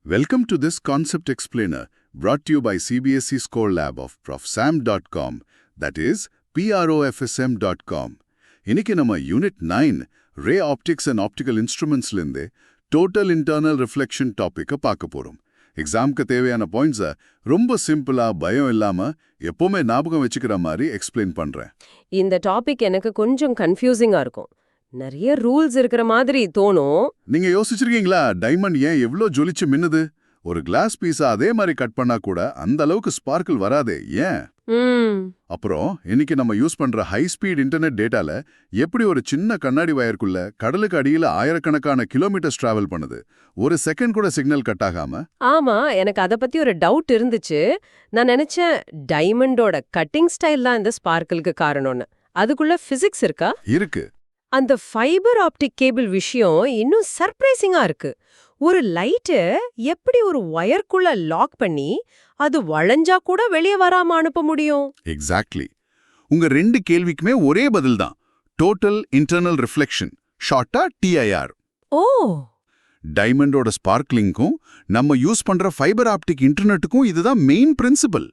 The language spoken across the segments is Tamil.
Welcome to this Concept Explainer, brought to you by CBSE Score Lab of profsam.com, that is, profsm.com. இன்னைக்கு நம்ம unit 9, Ray Optics and Optical Instrumentsலேருந்து Total Internal Reflection டாபிக்கை பார்க்க போறோம். எக்ஸாம்க்கு தேவையான பாயிண்ட்ஸை ரொம்ப சிம்பிளா பயம் இல்லாம எப்பவுமே ஞாபகம் வச்சுக்கிற மாதிரி எக்ஸ்பிளைன் பண்றேன். இந்த டாபிக் எனக்கு கொஞ்சம் கன்ஃபியூசிங்கா இருக்கும். நிறைய ரூல்ஸ் இருக்கிற மாதிரி தோணும். நீங்க யோசிச்சிருக்கீங்களா, டைமண்ட் ஏன் எவ்ளோ ஜொலிச்சு மின்னுது? ஒரு கிளாஸ் பீஸா அதே மாதிரி கட் பண்ணா கூட அந்த அளவுக்கு ஸ்பார்க்கிள் வராதே, ஏன்? அப்புறம் இன்னைக்கு நம்ம யூஸ் பண்ற ஹை ஸ்பீட் இன்டர்நெட் டேட்டால எப்படி ஒரு சின்ன கண்ணாடி வயருக்குள்ள கடலுக்கு அடியில ஆயிரக்கணக்கான கிலோமீட்டர்ஸ் டிராவல் பண்ணுது, ஒரு செகண்ட் கூட சிக்னல் கட் ஆகாம? ஆமா, எனக்கு அத பத்தி ஒரு டவுட் இருந்துச்சு. நான் நினைச்சேன் டைமண்டோட கட்டிங் ஸ்டைல் தான் இந்த ஸ்பார்க்கிளுக்கு காரணம்னு. அதுக்குள்ள பிசிக்ஸ் இருக்கா? இருக்கு. அந்த ஃபைபர் ஆப்டிக் கேபிள் விஷயம் இன்னும் சர்ப்ரைசிங்கா இருக்கு. ஒரு லைட்டு எப்படி ஒரு வயர்க்குள்ள லாக் பண்ணி அது வளைஞ்சா கூட வெளியே வராம அனுப்ப முடியும்? எக்ஸாக்ட்லி. உங்க ரெண்டு கேள்விக்குமே ஒரே பதில் தான், டோட்டல் இன்டர்னல் ரிஃப்ளெக்ஷன், ஷார்ட்டா டிஐஆர். ஓ, டைமண்டோட ஸ்பார்க்லிங்க்கும் நம்ம யூஸ் பண்ற ஃபைபர் ஆப்டிக் இன்டர்நெட்டுக்கும் இதுதான் மெயின் பிரின்சிபல்.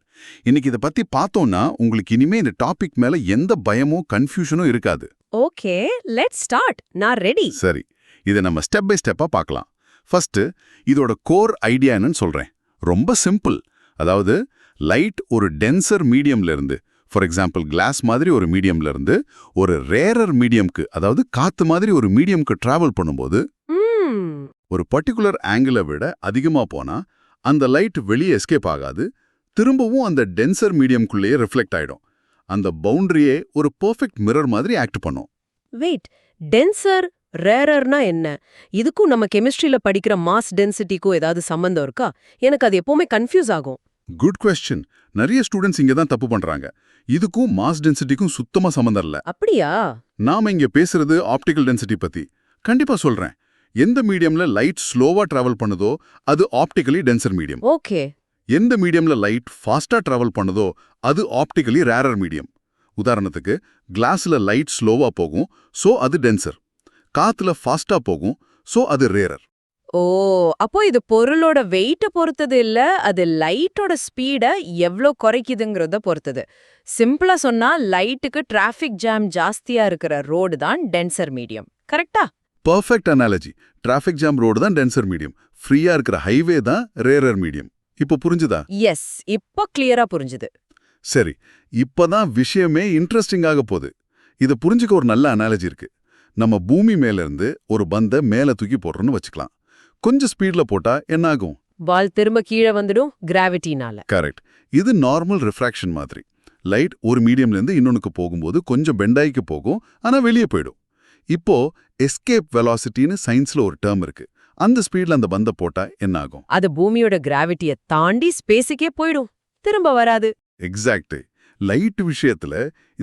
இன்னைக்கு இதை பத்தி பார்த்தோம்னா உங்களுக்கு இனிமே இந்த டாபிக் மேல எந்த பயமோ கன்ஃபியூஷனும் இருக்காது. Okay, let's start. நான் ரெடி. சரி, இதை நம்ம ஸ்டெப் பை ஸ்டெப்பா பார்க்கலாம். ஃபர்ஸ்ட், இதோட கோர் ஐடியா என்னன்னு சொல்றேன். ரொம்ப சிம்பிள். அதாவது லைட் ஒரு டென்சர் மீடியம்ல இருந்து, ஃபார் எக்ஸாம்பிள் கிளாஸ் மாதிரி ஒரு மீடியம்ல இருந்து ஒரு ரேரர் மீடியம்க்கு, அதாவது காத்து மாதிரி ஒரு மீடியம்க்கு டிராவல் பண்ணும்போது ஒரு பர்டிகுலர் ஆங்கிளை விட அதிகமா போனா அந்த லைட் வெளியே எஸ்கேப் ஆகாது, திரும்பவும் அந்த டென்சர் மீடியம்குள்ளேயே ரிஃப்ளெக்ட் ஆயிடும். அந்த பவுண்டரியே ஒரு பெர்ஃபெக்ட் மிரர் மாதிரி ஆக்ட் பண்ணும். வெயிட், டென்சர் ரேரர்னா என்ன? இதுக்கும் நம்ம கெமிஸ்ட்ரியில படிக்கிற மாஸ் டென்சிட்டிக்கும் ஏதாவது சம்பந்தம் இருக்கா? எனக்கு அது எப்பவுமே கன்ஃபியூஸ் ஆகும். Good question. நிறைய ஸ்டூடெண்ட்ஸ் இங்க தான் தப்பு பண்றாங்க. இதுக்கும் மாஸ் டென்சிட்டிக்கும் சுத்தமா சம்பந்தம் இல்ல. அப்படியா? நாம இங்க பேசுறது ஆப்டிகல் டென்சிட்டி பத்தி. கண்டிப்பா சொல்றேன். எந்த மீடியம்ல லைட் ஸ்லோவா டிராவல் பண்ணுதோ அது ஆப்டிகலி டென்சர் மீடியம். ஓகே. எந்த மீடியம்ல லைட் ஃபாஸ்டா டிராவல் பண்ணுதோ அது ஆப்டிகலி ரேரர் மீடியம். உதாரணத்துக்கு கிளாஸ்ல லைட் ஸ்லோவா போகும், சோ அது டென்சர். காத்துல ஃபாஸ்டா போகும், சோ அது ரேரர். ஓ, அப்போ இது பொருளோட வெயிட்ட பொறுத்தது இல்ல, அது லைட்டோட ஸ்பீட எவ்ளோ குறைக்குதுங்கிறத பொறுத்தது. சிம்பிளா சொன்னா லைட்டுக்கு டிராஃபிக் ஜாம் ஜாஸ்தியா இருக்கிற ரோடு தான் டென்சர் மீடியம். கரெக்டா? Perfect analogy. Traffic jam road தான் டென்சர் மீடியம், ஃப்ரீயா இருக்கிற ஹைவே தான் ரேரர் மீடியம். இப்போ புரிஞ்சுதா? எஸ், இப்போ கிளியரா புரிஞ்சுது. சரி, இப்பதான் விஷயமே இன்ட்ரெஸ்டிங்காக போகுது. இதை புரிஞ்சுக்க ஒரு நல்ல அனாலஜி இருக்கு. நம்ம பூமி மேல இருந்து ஒரு பந்தை மேல தூக்கி போடுறோம்னு வச்சுக்கலாம். கொஞ்சம் ஸ்பீட்ல போட்டா என்ன ஆகும்? பால் திரும்ப கீழே வந்துடும், கிராவிட்டினால. கரெக்ட். இது நார்மல் ரிஃப்ராக்ஷன் மாதிரி. லைட் ஒரு மீடியம்ல இருந்து இன்னொன்னுக்கு போகும்போது கொஞ்சம் பெண்டாய்க்கு போகும், ஆனா வெளியே போயிடும். இப்போ எஸ்கேப் வெலாசிட்டின்னு சயின்ஸ்ல ஒரு டேர்ம் இருக்கு. அந்த ஸ்பீட்ல அந்த பந்தை போட்டா என்ன ஆகும்? அது பூமியோட கிராவிட்டியை தாண்டி ஸ்பேஸுக்கே போயிடும், திரும்ப வராது. எக்ஸாக்ட். லைட் விஷயத்துல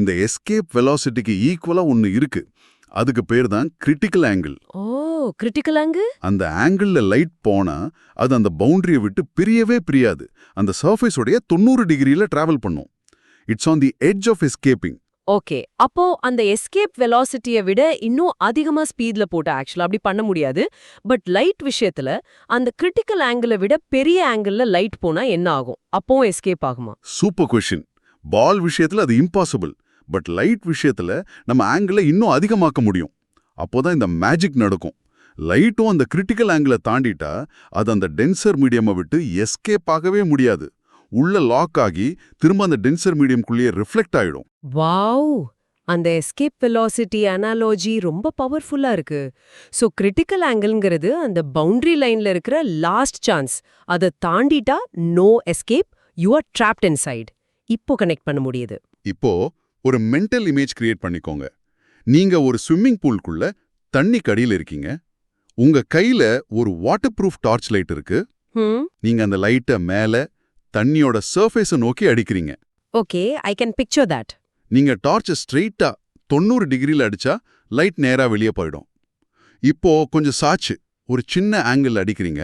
இந்த எஸ்கேப் வெலாசிட்டிக்கு ஈக்குவலா ஒன்னு இருக்கு. அதுக்கு பேர் தான் கிரிட்டிக்கல் ஆங்கிள். ஓ, கிரிட்டிக்கல் ஆங்கிள். அந்த ஆங்கிள்ல லைட் போனா அது அந்த பவுண்டரியை விட்டு பிரியவே பிரியாது. அந்த சர்ஃபேஸ் உடைய 90 டிகிரியில டிராவல் பண்ணும். It's on the edge of escaping. Okay, அப்போ அந்த எஸ்கேப் வெலாசிட்டியை விட இன்னும் அதிகமா ஸ்பீட்ல போட்டு ஆக்சுவலா அப்படி பண்ண முடியாது. பட் லைட் விஷயத்துல அந்த கிரிட்டிக்கல் ஆங்கிளை விட பெரிய ஆங்கிள்ல லைட் போனா என்ன ஆகும்? அப்பவும் எஸ்கேப் ஆகுமா? Super question. பால் விஷயத்துல அது இம்பாசிபிள். பட் லைட் விஷயத்துல நம்ம ஆங்கிளை இன்னும் அதிகமாக்க முடியும். அப்போதான் இந்த மேஜிக் நடக்கும். லைட்டும் அந்த கிரிட்டிக்கல் ஆங்கிளை தாண்டிட்டா அது அந்த டென்சர் மீடியமை விட்டு எஸ்கேப் ஆகவே முடியாது. உள்ள லாக் ஆகி திரும்ப அந்த டென்சர் மீடியம்குள்ளேயே ரிஃப்ளெக்ட் ஆயிடும். வாவ், அந்த எஸ்கேப் வெலாசிட்டி அனாலஜி ரொம்ப பவர்ஃபுல்லா இருக்கு. சோ கிரிட்டிக்கல் ஆங்கிள்ங்கிறது அந்த பவுண்டரி லைன்ல இருக்கிற லாஸ்ட் சான்ஸ். அதை தாண்டிட்டா no escape, you are trapped inside. இப்போ கனெக்ட் பண்ண முடியுது. இப்போ ஒரு மென்டல் இமேஜ் கிரியேட் பண்ணிக்கோங்க. நீங்க ஒரு ஸ்விம்மிங் பூல்குள்ள தண்ணி கடியில் இருக்கீங்க. உங்க கையில ஒரு வாட்டர் ப்ரூஃப் டார்ச் லைட் இருக்கு. நீங்க அந்த லைட்டை மேல தண்ணியோட சர்ஃபேஸை நோக்கி அடிக்கிறீங்க. Okay, I can picture that. நீங்க டார்ச்சை ஸ்ட்ரெயிட்டா 90 டிகிரியில் அடிச்சா லைட் நேரா வெளியே போயிடும். இப்போ கொஞ்சம் சாச்சு ஒரு சின்ன ஆங்கிள் அடிக்கிறீங்க.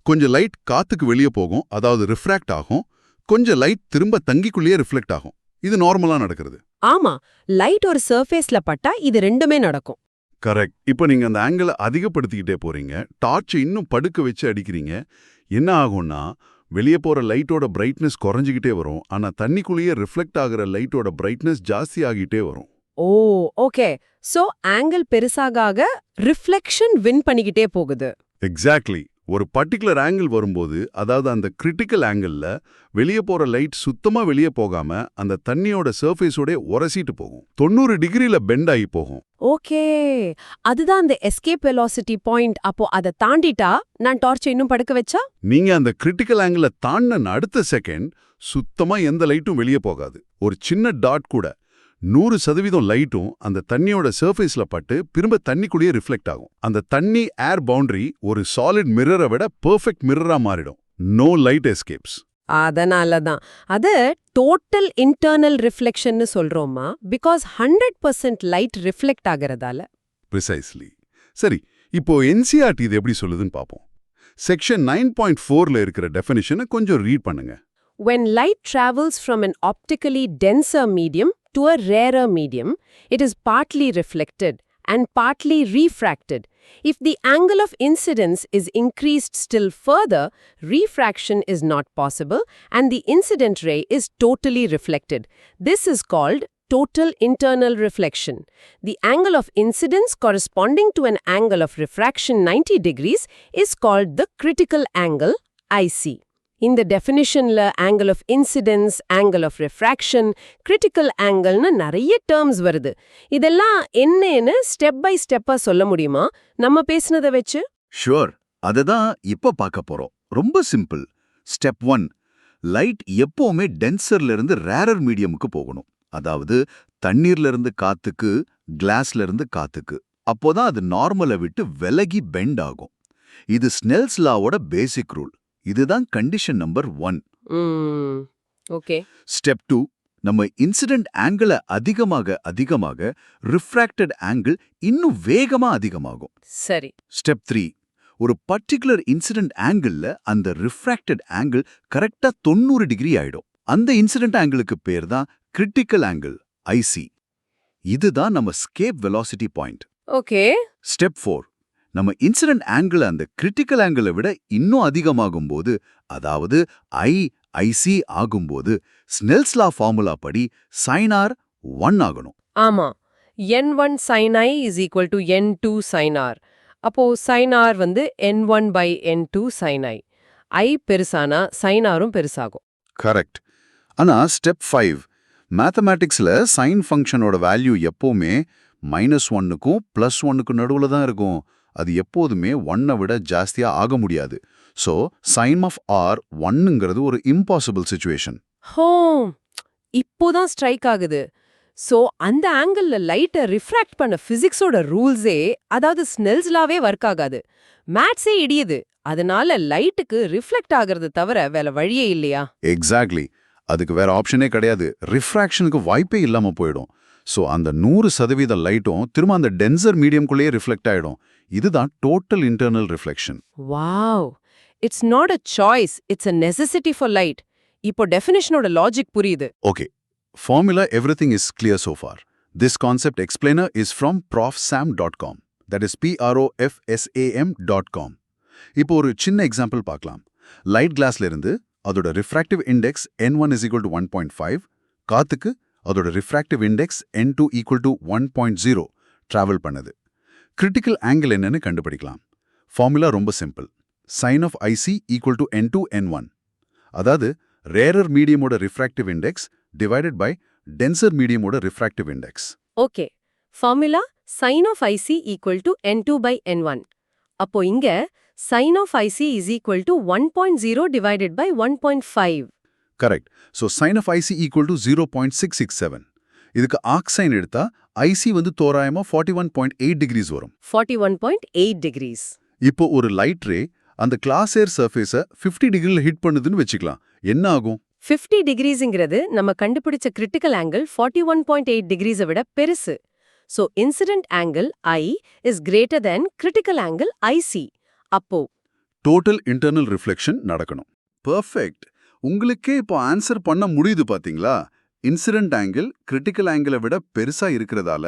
கொஞ்சம் லைட் காத்துக்கு வெளியே போகும், அதாவது ரிஃப்ராக்ட் ஆகும். கொஞ்சம் லைட் திரும்ப தங்கிக்குள்ளேயே ரிஃப்ளெக்ட் ஆகும். இது நார்மலா நடக்கிறது. ஆமா, லைட் ஒரு சர்ஃபேஸ்ல பட்டா இது ரெண்டுமே நடக்கும். கரெக்ட். இப்போ நீங்க அந்த ஆங்கிளை அதிகப்படுத்திக்கிட்டே போறீங்க. டார்ச்சை இன்னும் படுக்க வச்சு அடிக்கிறீங்க. என்ன ஆகும்னா வெளியே போற லைட்டோட பிரைட்னஸ் குறைஞ்சிக்கிட்டே வரும், ஆனா தண்ணிக்குள்ளேயே ரிஃப்ளெக்ட் ஆகுற லைட்டோட பிரைட்னஸ் ஜாஸ்தி ஆகிட்டே வரும். ஓ ஓகே. சோ ஆங்கிள் பெருசாக ரிஃப்ளெக்ஷன் வின் பண்ணிக்கிட்டே போகுது. எக்ஸாக்ட்லி. ஒரு பர்டிகுலர் ஆங்கிள் வரும்போது, அதாவது அந்த கிரிட்டிக்கல் ஆங்கிள்ல வெளியே போற லைட் சுத்தமா வெளியே போகாம அந்த தண்ணியோட சர்ஃபேஸோட உரசிட்டு போகும். 90 டிகிரில பெண்ட் ஆகி போகும். ஓகே, அதுதான் அந்த எஸ்கேப் வெலாசிட்டி பாயிண்ட். அப்போ அதை தாண்டிட்டா நான் டார்ச்சை இன்னும் படுக்க வச்சா? நீங்க அந்த கிரிட்டிக்கல் ஆங்கிள தாண்டின அடுத்த செகண்ட் சுத்தமா எந்த லைட்டும் வெளியே போகாது. ஒரு சின்ன டாட் கூட 100% லைட்டும் அந்த தண்ணியோட சர்ஃபேஸ்ல பட்டு திரும்ப தண்ணிக்குள்ளேயே ரிஃப்ளெக்ட் ஆகும். அந்த தண்ணி ஏர் பவுண்டரி ஒரு சாலிட் மிரரை விட பெர்ஃபெக்ட் மிரரா மாறிடும். No light escapes. அதனால தான் அது டோட்டல் இன்டர்னல் ரிஃப்ளெக்ஷன்னு சொல்றோமா, பிகாஸ் 100% லைட் ரிஃப்ளெக்ட் ஆகிறதால. ப்ரிசைஸ்லி. சரி, இப்போ என்சிஆர்டி இது எப்படி சொல்லுதுன்னு பார்ப்போம். செக்ஷன் 9.4ல இருக்கிற டெஃபினிஷனை கொஞ்சம் ரீட் பண்ணுங்க. When light travels from an optically denser medium to a rarer medium, it is partly reflected and partly refracted. If the angle of incidence is increased still further, refraction is not possible and the incident ray is totally reflected. This is called total internal reflection. The angle of incidence corresponding to an angle of refraction 90 degrees is called the critical angle, IC. இந்த டெஃபினிஷன்ல angle of incidence, angle of refraction, critical ஆங்கிள்னு நிறைய டேர்ம்ஸ் வருது. இதெல்லாம் என்னன்னு ஸ்டெப் பை ஸ்டெப்பா சொல்ல முடியுமா நம்ம பேசினதை வச்சு? ஷுவர், அதுதான் இப்ப பார்க்க போறோம். ரொம்ப சிம்பிள். ஸ்டெப் 1, லைட் எப்பவுமே டென்சர்ல இருந்து ரேரர் மீடியமுக்கு போகணும். அதாவது தண்ணீர்ல இருந்து காத்துக்கு, கிளாஸ்ல இருந்து காத்துக்கு. அப்போதான் அது நார்மலை விட்டு விலகி பெண்ட் ஆகும். இது ஸ்னெல்ஸ் லாவோட பேசிக் ரூல். இதுதான் கண்டிஷன் நம்பர் 1. ஓகே. ஸ்டெப் 2, நம்ம இன்சிடென்ட் ஆங்கிள அதிகமாக ரிஃப்ராக்டட் ஆங்கிள் இன்னும் வேகமா அதிகமாகும். சரி. ஸ்டெப் 3, ஒரு பர்டிகுலர் இன்சிடென்ட் ஆங்கிள்ல அந்த ரிஃப்ராக்டட் ஆங்கிள் கரெக்டா 90 டிகிரி ஆயிடும். அந்த இன்சிடென்ட் ஆங்கிளுக்கு பேர் தான் கிரிட்டிக்கல் ஆங்கிள், ஐசி. இதுதான் நம்ம escape velocity point. Okay. Step 4, நம்ம இன்சிடென்ட் ஆங்கிள் அந்த கிரிட்டிக்கல் ஆங்கிளை விட இன்னும் அதிகமாகும்போது, அதாவது ஐசி ஆகும்போது ஸ்னெல்ஸ் லா ஃபார்முலா படி sin r 1 ஆகணும். ஆமா, n1 sin i is equal to n2 sin r. அப்போ sin r வந்து n1 by n2 sin i. i பெருசானா sin rம் பெருசாகும். கரெக்ட். ஆனா ஸ்டெப் 5, மேத்தமேட்டிக்ஸ்ல சைன் ஃபங்க்ஷனோட வேல்யூ எப்பவுமே -1க்கும் +1க்கும் நடுவுல தான் இருக்கும். அது எப்போதுமே 1 விட ஜாஸ்தியா ஆக முடியாது. சோ சைன் ஆஃப் r 1ங்கிறது ஒரு இம்பாசிபிள் சிச்சுவேஷன். ஹோ, இப்போதான் ஸ்ட்ரைக் ஆகுது. சோ அந்த ஆங்கிள்ல லைட்டை ரிஃப்ராக்ட் பண்ண பிசிக்ஸோட ரூல்ஸே, அதாவது ஸ்னெல்ஸ் லாவே ஒர்க் ஆகாது. மேத்ஸே இடியுது. அதனால லைட்டுக்கு ரிஃப்ளெக்ட் ஆகிறது தவிர வேற வழியே இல்லையா? எக்ஸாக்ட்லி. அதுக்கு வேற ஆப்ஷனே கிடையாது. ரிஃப்ராக்ஷனுக்கு வாய்ப்பே இல்லாம போயிடும். சோ அந்த 100% லைட்டும் திரும்ப அந்த டென்சர் மீடியம்குள்ளேயே ரிஃப்ளெக்ட் ஆயிடும். இதுதான் total internal reflection. Wow, it's not a choice, it's a necessity for light. இப்போ டெஃபினிஷனோட லாஜிக் புரியுது. Okay. Formula everything is clear so far. This concept explainer is from profsam.com. That is profsam.com. இப்போ ஒரு சின்ன எக்ஸாம்பிள் பார்க்கலாம். லைட் கிளாஸ்ல இருந்து அதோட refractive index n1 is equal to 1.5, காத்துக்கு அதோட refractive index n2 equal to 1.0 travel பண்ணுது. கிரிட்டிக்கல் ஆங்கிள் என்னன்னு கண்டுபிடிக்கலாம். ஃபார்முலா ரொம்ப simple. sin of IC equal to n2 n1. அதாவது ரேரர் மீடியமோட refractive index divided by denser மீடியமோட refractive index. Okay. Formula sin of IC equal to n2 by n1. அப்போ இங்க sin of IC is equal to 1.0 divided by 1.5. Correct. So sin of IC equal to 0.667. இதுக்கு ஆர்க் சைன் எடுத்தா IC வந்து தோராயமா 41.8 டிகிரிஸ் வரும். 41.8 degrees. இப்போ ஒரு லைட் ரே அந்த கிளாஸ் ஏர் சர்ஃபேஸை 50 டிகிரியில் ஹிட் பண்ணுதுன்னு வச்சுக்கலாம். என்ன ஆகும்? 50 டிகிரிஸ்ங்கிறது நம்ம கண்டுபிடிச்ச கிரிட்டிக்கல் ஆங்கிள் 41.8 டிகிரிஸை விட பெருசு. So incident angle I is greater than critical angle IC. அப்போ டோட்டல் இன்டர்னல் ரிஃப்ளெக்ஷன் நடக்கணும். பெர்ஃபெக்ட். உங்களுக்கே இப்போ ஆன்சர் பண்ண முடியுது பாத்தீங்களா? இன்சிடென்ட் ஆங்கிள் கிரிட்டிக்கல் ஆங்கிளை விட பெருசா இருக்கிறதால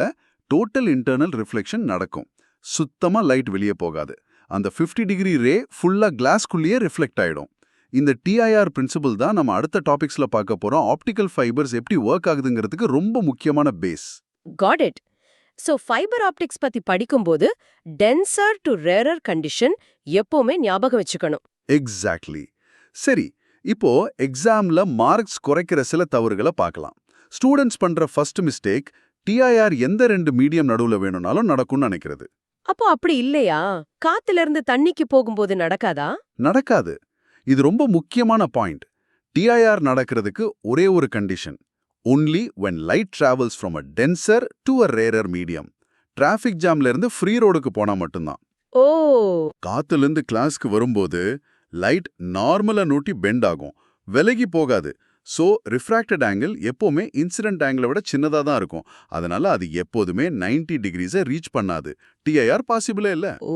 டோட்டல் இன்டர்னல் ரிஃப்ளெக்ஷன் நடக்கும். சுத்தமா லைட் வெளியே போகாது. அந்த 50 டிகிரி ரே ஃபுல்லா கிளாஸ்க்குள்ளேயே ரிஃப்ளெக்ட் ஆயிடும். இந்த TIR பிரின்சிபல் தான் நம்ம அடுத்த டாபிக்ஸ்ல பார்க்க போறோம். ஆப்டிக்கல் ஃபைபர்ஸ் எப்படி ஒர்க் ஆகுதுங்கிறதுக்கு ரொம்ப முக்கியமான base. Got it. So fiber optics பத்தி படிக்கும்போது டென்சர் டு ரேரர் கண்டிஷன் எப்பவுமே ஞாபகம் வச்சுக்கணும். எக்ஸாக்ட்லி. சரி, இப்போ எக்ஸாம்ல மார்க்ஸ் குறைக்கிற சில தவறுகளை பார்க்கலாம். ஸ்டூடெண்ட்ஸ் பண்ற ஃபர்ஸ்ட் மிஸ்டேக் TIR எந்த ரெண்டு மீடியம் நடுவுல வேணும்னாலும் நடக்கும்னு நினைக்கிறது. அப்போ அப்படி இல்லையா? காத்துல இருந்து தண்ணிக்கு போகும்போது நடக்காதா? நடக்காது. இது ரொம்ப முக்கியமான பாயிண்ட். TIR நடக்கிறதுக்கு ஒரே ஒரு condition. only when light travels from a denser to a rarer medium. Traffic ஜாம்ல இருந்து ஃப்ரீ ரோடுக்கு போனா மட்டும்தான். ஓ, காத்துலேருந்து கிளாஸ்க்கு வரும்போது லைட் நார்மலா நோட்டி பெண்ட் ஆகும், விலகி போகாது. ஸோ ரிஃப்ராக்டட் ஆங்கிள் எப்போவுமே இன்சிடென்ட் ஆங்கிளை விட சின்னதாக தான் இருக்கும். அதனால அது எப்போதுமே 90 டிகிரிஸை ரீச் பண்ணாது. TIR பாசிபிளே இல்லை. ஓ,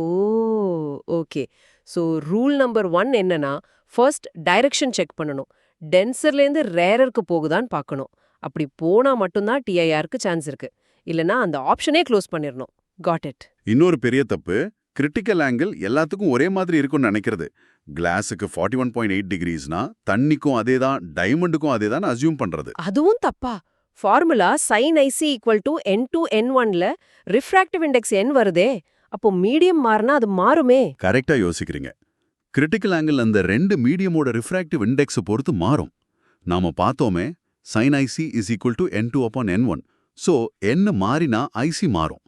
ஓகே. ஸோ ரூல் நம்பர் 1 என்னன்னா, ஃபர்ஸ்ட் டைரக்ஷன் செக் பண்ணணும். டென்சர்லேருந்து ரேரருக்கு போகுதான்னு பார்க்கணும். அப்படி போனா மட்டும்தான் TIRக்கு சான்ஸ் இருக்கு. இல்லனா அந்த ஆப்ஷனே க்ளோஸ் பண்ணிரணும். Got it. இன்னொரு பெரிய தப்பு, கிரிட்டிக்கல் ஆங்கிள் எல்லாத்துக்கும் ஒரே மாதிரி இருக்கும்னு நினைக்கிறது. கிளாஸுக்கு 41.8 டிகிரிஸ்னா தண்ணிக்கும் அதே தான், டைமண்டுக்கும் அதே தான் அசியூம் பண்றது. அதுவும் தப்பா? ஃபார்முலா sin IC = N2N1ல ரிஃப்ராக்டிவ் இண்டெக்ஸ் n வருதே. அப்போ மீடியம் மாறினா அது மாறுமே. கரெக்டா யோசிக்கிறீங்க. கிரிட்டிக்கல் ஆங்கிள் அந்த ரெண்டு மீடியமோட ரிஃப்ராக்டிவ் இண்டெக்ஸை பொறுத்து மாறும். நாம பார்த்தோமே, sin IC = N2/N1. So n மாறினா IC மாறும்.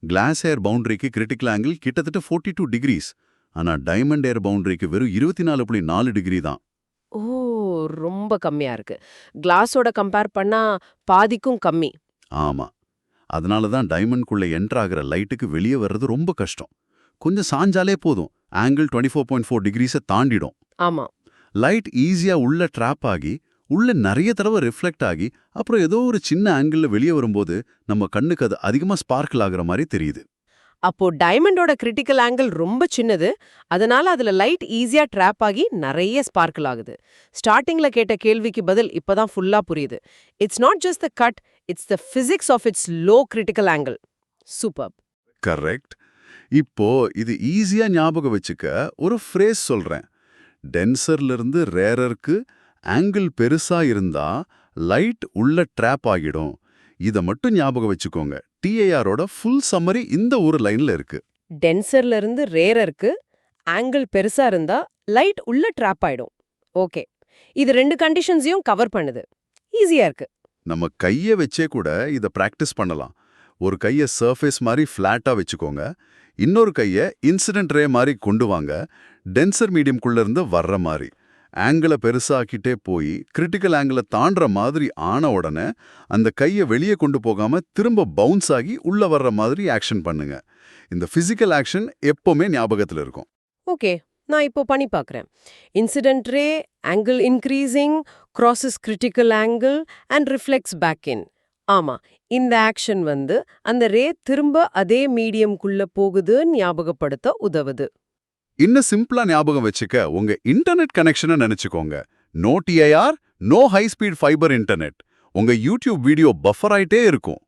கிளாஸ் ஏர் பவுண்டரிக்கு கிரிட்டிக்கல் ஆங்கிள் கிட்டத்தட்ட 42 டிகிரிஸ். ஆனா டைமண்ட் ஏர் பவுண்டரிக்கு வெறும் 24.4 டிகிரி தான். ஓ, ரொம்ப கம்மியா இருக்கு. கிளாஸோட கம்பேர் பண்ணா பாதிக்கும் கம்மி. ஆமா. அதனால தான் டைமண்ட்குள்ள என்டர் ஆகிற லைட்டுக்கு வெளியே வர்றது ரொம்ப கஷ்டம். கொஞ்சம் சாஞ்சாலே போதும், ஆங்கிள் 24.4 டிகிரிஸை தாண்டிடும். ஆமா. லைட் ஈஸியா உள்ள ட்ராப் ஆகி உள்ள நிறைய தடவை ரிஃப்ளெக்ட் ஆகி அப்புறம் ஏதோ ஒரு சின்ன ஆங்கிள் வெளியே வரும்போது நம்ம கண்ணுக்கு அது அதிகமா ஸ்பார்க்கிள் ஆகுற மாதிரி தெரியுது. அப்போ டைமண்டோட கிரிட்டிக்கல் ஆங்கிள் ரொம்ப சின்னது. அதனால அதுல லைட் ஈஸியா ட்ராப் ஆகி நிறைய ஸ்பார்க்கிள் ஆகுது. ஸ்டார்டிங்ல கேட்ட கேள்விக்கு பதில் இப்பதான் ஃபுல்லா புரியுது. It's not just the cut, it's the physics of its low critical angle. Super. Correct. இப்போ இது ஈஸியா ஞாபகம் வச்சுக்க ஒரு ஃப்ரேஸ் சொல்றேன். டென்சர்ல இருந்து ரேரருக்கு ஆங்கிள் பெருசா இருந்தா லைட் உள்ள ட்ராப் ஆகிடும். இத மட்டும் ஞாபகம் வச்சுக்கோங்க. TIRோட ஃபுல் சம்மரி இந்த ஒரு லைன்ல இருக்கு. டென்சர்ல இருந்து ரேரருக்கு ஆங்கிள் பெருசா இருந்தா லைட் உள்ள ட்ராப் ஆயிடும். ஓகே, இது ரெண்டு கண்டிஷன்ஸையும் கவர் பண்ணுது. ஈஸியா இருக்கு. நம்ம கையை வச்சே கூட இத பிராக்டிஸ் பண்ணலாம். ஒரு கையை சர்ஃபேஸ் மாதிரி ஃப்ளாட்டா வச்சுக்கோங்க, இன்னொரு கையை இன்சிடென்ட் ரே மாதிரி கொண்டு வாங்க, டென்சர் மீடியம்குள்ள இருந்து வர்ற மாதிரி. ஆங்கிளை பெருசாக்கிட்டே போய் கிரிட்டிக்கல் ஆங்கிளை தாண்டுற மாதிரி ஆன உடனே அந்த கையை வெளியே கொண்டு போகாம திரும்ப பவுன்ஸ் ஆகி உள்ள வர்ற மாதிரி ஆக்ஷன் பண்ணுங்க. இந்த பிசிக்கல் ஆக்ஷன் எப்பவுமே ஞாபகத்தில் இருக்கும். ஓகே, நான் இப்போ பண்ணி பார்க்குறேன். Incident ray angle increasing crosses critical angle and reflects back in. ஆமா, இந்த ஆக்ஷன் அந்த ரே திரும்ப அதே மீடியம்குள்ள போகுதுன்னு ஞாபகப்படுத்த உதவுது. இன்னும் சிம்பிளா ஞாபகம் வச்சுக்க உங்க இன்டர்நெட் கனெக்ஷனை நினைச்சுக்கோங்க. No TIR, no high speed fibre internet. உங்க யூடியூப் வீடியோ பஃபர் ஆயிட்டே இருக்கும்.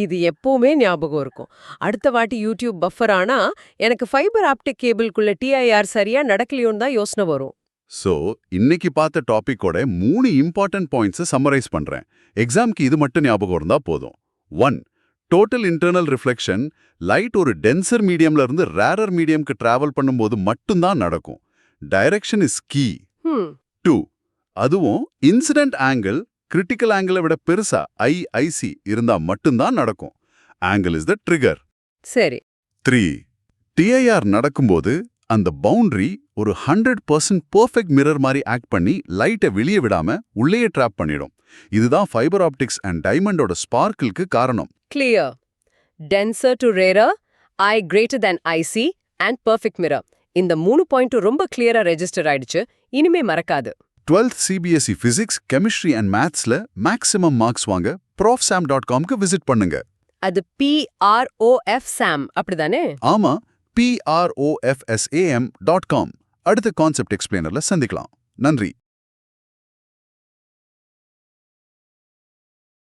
இது எப்பவுமே ஞாபகம் இருக்கும். அடுத்த வாட்டி யூடியூப் பஃபர் ஆனா எனக்கு ஃபைபர் ஆப்டிக் கேபிள்குள்ள TIR சரியா நடக்கலையோன்னு தான் யோசனை வரும். சோ இன்னைக்கு பார்த்த டாபிக்கோட 3 இம்பார்ட்டன்ட் பாயிண்ட்ஸை சம்மரைஸ் பண்றேன். எக்ஸாம்க்கு இது மட்டும் ஞாபகம் இருந்தா போதும். 1. Total internal reflection. லைட் ஒரு டென்சர் மீடியம்ல இருந்து ரேரர் மீடியம்க்கு டிராவல் பண்ணும்போது மட்டும்தான் நடக்கும். Direction is key. 2. அதுவும் இன்சிடென்ட் ஆங்கிள் கிரிட்டிக்கல் ஆங்கிளை விட பெருசா IC இருந்தா மட்டும்தான் நடக்கும். Angle is the trigger. சரி. 3. TIR நடக்கும்போது அந்த பவுண்டரி ஒரு 100% பெர்ஃபெக்ட் மிரர் மாதிரி ஆக்ட் பண்ணி லைட்டை வெளியே விடாம உள்ளேயே ட்ராப் பண்ணிடும். இதுதான் ஃபைபர் ஆப்டிக்ஸ் அண்ட் டைமண்டோட ஸ்பார்க்கிளுக்கு காரணம். Clear. Tensor to rarer, I greater than IC and perfect mirror. இந்த 3 பாயிண்ட் ரொம்ப கிளியரா ரெஜிஸ்டர் ஆயிடுச்சு. இனிமே மறக்காது. 12th CBSE Physics, Chemistry and Mathsல மேக்ஸிமம் மார்க்ஸ் வாங்க profsam.comக்கு விசிட் பண்ணுங்க. அது PROF SAM அப்படிதானே? ஆமா, PROFSAM.com. அடுத்த கான்செப்ட் எக்ஸ்பிளைனர்ல சந்திக்கலாம். நன்றி.